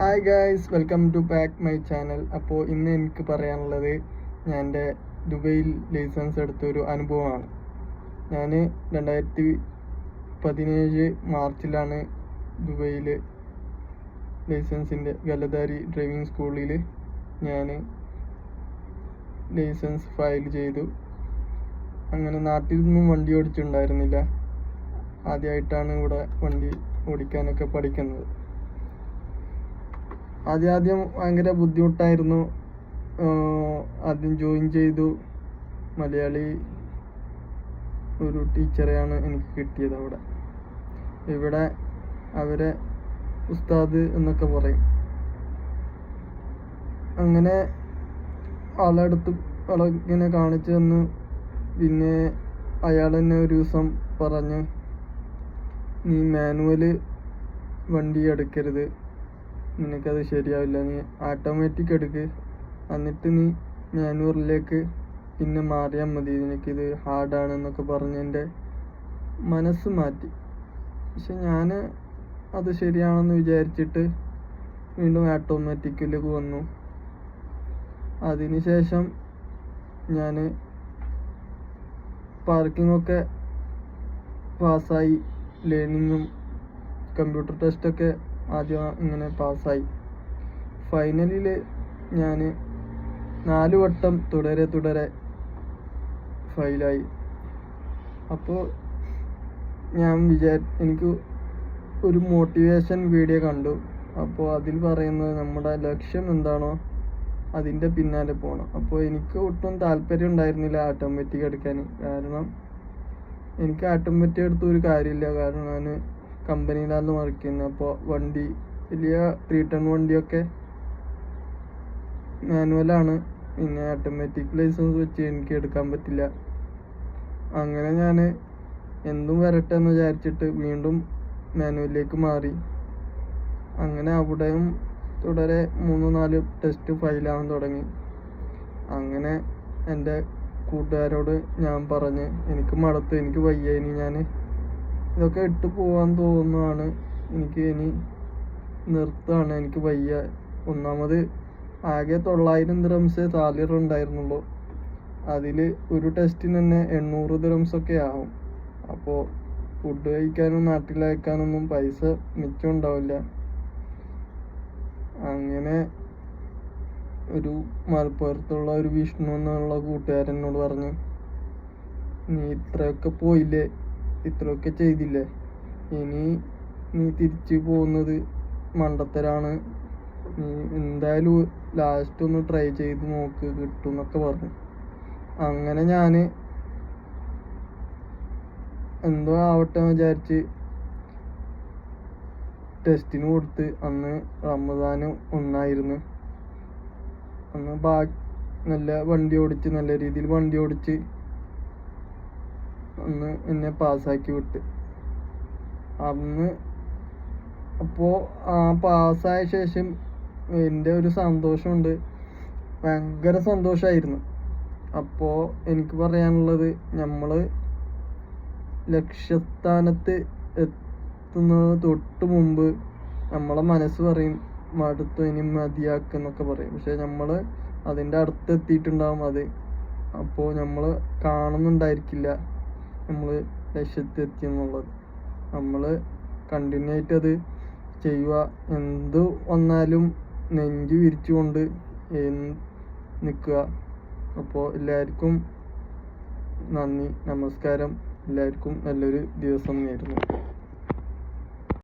Hi guys, welcome to back my channel. അപ്പോൾ ഇന്ന് എനിക്ക് പറയാനുള്ളത് ഞാൻ എൻ്റെ ദുബൈയിൽ ലൈസൻസ് എടുത്തൊരു അനുഭവമാണ്. ഞാൻ 2017 മാർച്ചിലാണ് ദുബൈയിൽ ലൈസൻസിൻ്റെ ഗലദാരി ഡ്രൈവിംഗ് സ്കൂളിൽ ഞാൻ ലൈസൻസ് ഫയൽ ചെയ്തു. അങ്ങനെ നാട്ടിൽ നിന്നും വണ്ടി ഓടിച്ചിട്ടുണ്ടായിരുന്നില്ല. ആദ്യമായിട്ടാണ് ഇവിടെ വണ്ടി ഓടിക്കാനൊക്കെ പഠിക്കുന്നത്. ആദ്യം ഭയങ്കര ബുദ്ധിമുട്ടായിരുന്നു. ആദ്യം ജോയിൻ ചെയ്തു. മലയാളി ഒരു ടീച്ചറെയാണ് എനിക്ക് കിട്ടിയത് അവിടെ. ഇവിടെ അവരെ ഉസ്താദ് എന്നൊക്കെ പറയും. അങ്ങനെ ആളെടുത്ത് കാണിച്ചു തന്നു. പിന്നെ അയാൾ തന്നെ ഒരു ദിവസം പറഞ്ഞ്, നീ മാനുവൽ വണ്ടി എടുക്കരുത്, നിനക്കത് ശരിയാവില്ല, നീ ഓട്ടോമാറ്റിക് എടുക്ക്, എന്നിട്ട് നീ മാനുവലിലേക്ക് പിന്നെ മാറിയാൽ മതി, നിനക്കിത് ഹാർഡാണെന്നൊക്കെ പറഞ്ഞ് എൻ്റെ മനസ്സ് മാറ്റി. പക്ഷെ ഞാൻ അത് ശരിയാണെന്ന് വിചാരിച്ചിട്ട് വീണ്ടും ഓട്ടോമാറ്റിക്കിലേക്ക് വന്നു. അതിനുശേഷം ഞാൻ പാർക്കിങ്ങൊക്കെ പാസ്സായി. ലേണിങ്ങും കമ്പ്യൂട്ടർ ടെസ്റ്റൊക്കെ ആദ്യം ഇങ്ങനെ പാസ്സായി. ഫൈനലിൽ ഞാൻ 4 വട്ടം തുടരെ ഫെയിലായി. അപ്പോൾ ഞാൻ എനിക്ക് ഒരു മോട്ടിവേഷൻ വീഡിയോ കണ്ടു. അപ്പോൾ അതിൽ പറയുന്നത് നമ്മുടെ ലക്ഷ്യം എന്താണോ അതിൻ്റെ പിന്നാലെ പോകണം. അപ്പോൾ എനിക്ക് ഒട്ടും താല്പര്യം ഉണ്ടായിരുന്നില്ല ഓട്ടോമാറ്റിക് എടുക്കാൻ. കാരണം എനിക്ക് ഓട്ടോമാറ്റിക് എടുത്ത ഒരു കാര്യമില്ല. കാരണം ഞാൻ കമ്പനിയിലാണ് വർക്ക് ചെയ്യുന്നത്. അപ്പോൾ വണ്ടി വലിയ 3 ടൺ വണ്ടിയൊക്കെ മാനുവലാണ്. പിന്നെ ഓട്ടോമാറ്റിക് ലൈസൻസ് വെച്ച് എനിക്ക് എടുക്കാൻ പറ്റില്ല. അങ്ങനെ ഞാൻ എന്തും വരട്ടെ എന്ന് വിചാരിച്ചിട്ട് വീണ്ടും മാനുവലിലേക്ക് മാറി. അങ്ങനെ അവിടെയും തുടരെ 3-4 ടെസ്റ്റ് ഫെയിലാവാൻ തുടങ്ങി. അങ്ങനെ എൻ്റെ കൂട്ടുകാരോട് ഞാൻ പറഞ്ഞ്, എനിക്ക് മടുത്ത്, എനിക്ക് വയ്യ, ഇനി ഞാൻ ഇതൊക്കെ ഇട്ട് പോകാൻ തോന്നുകയാണ്, എനിക്ക് ഇനി നിർത്തുകയാണ്, എനിക്ക് വയ്യ. ഒന്നാമത് ആകെ 900 ദിറംസ് സാലറി ഉണ്ടായിരുന്നുള്ളൂ. അതിൽ ഒരു ടെസ്റ്റിന് തന്നെ 800 ദിറംസൊക്കെ ആവും. അപ്പോൾ ഫുഡ് കഴിക്കാനും നാട്ടിലയക്കാനൊന്നും പൈസ മിച്ചം ഉണ്ടാവില്ല. അങ്ങനെ ഒരു മലപ്പുറത്തുള്ള ഒരു വിഷ്ണു എന്നുള്ള കൂട്ടുകാരനോട് പറഞ്ഞു, നീ ഇത്രയൊക്കെ പോയില്ലേ, ഇത്രയൊക്കെ ചെയ്തില്ലേ, ഇനി നീ തിരിച്ചു പോകുന്നത് മണ്ടത്തരാണ്, നീ എന്തായാലും ലാസ്റ്റ് ഒന്ന് ട്രൈ ചെയ്ത് നോക്ക്, കിട്ടും എന്നൊക്കെ പറഞ്ഞു. അങ്ങനെ ഞാൻ എന്തോ ആവട്ടെ വിചാരിച്ച് ടെസ്റ്റിന് കൊടുത്ത്. അന്ന് റമദാൻ 1 അന്ന് നല്ല വണ്ടി ഓടിച്ച്, നല്ല രീതിയിൽ വണ്ടി ഓടിച്ച് അന്ന് എന്നെ പാസ്സാക്കി വിട്ട്. അന്ന് അപ്പോൾ ആ പാസ്സായ ശേഷം എൻ്റെ ഒരു സന്തോഷമുണ്ട്, ഭയങ്കര സന്തോഷമായിരുന്നു. അപ്പോൾ എനിക്ക് പറയാനുള്ളത്, നമ്മൾ ലക്ഷ്യസ്ഥാനത്ത് എത്തുന്നത് തൊട്ട് മുമ്പ് നമ്മളെ മനസ്സ് പറയും മടുത്തു, ഇനി മതിയാക്കെന്നൊക്കെ പറയും. പക്ഷെ നമ്മൾ അതിൻ്റെ അടുത്തെത്തിയിട്ടുണ്ടാവും അത്. അപ്പോൾ നമ്മൾ കാണുന്നുണ്ടായിരിക്കില്ല നമ്മൾ ലക്ഷ്യത്തെത്തിയെന്നുള്ളത്. നമ്മൾ കണ്ടിന്യൂ ആയിട്ട് അത് ചെയ്യുക. എന്ത് വന്നാലും നെഞ്ചു വിരിച്ചുകൊണ്ട് നിൽക്കുക. അപ്പോൾ എല്ലാവർക്കും നന്ദി, നമസ്കാരം. എല്ലാവർക്കും നല്ലൊരു ദിവസം നേരുന്നു.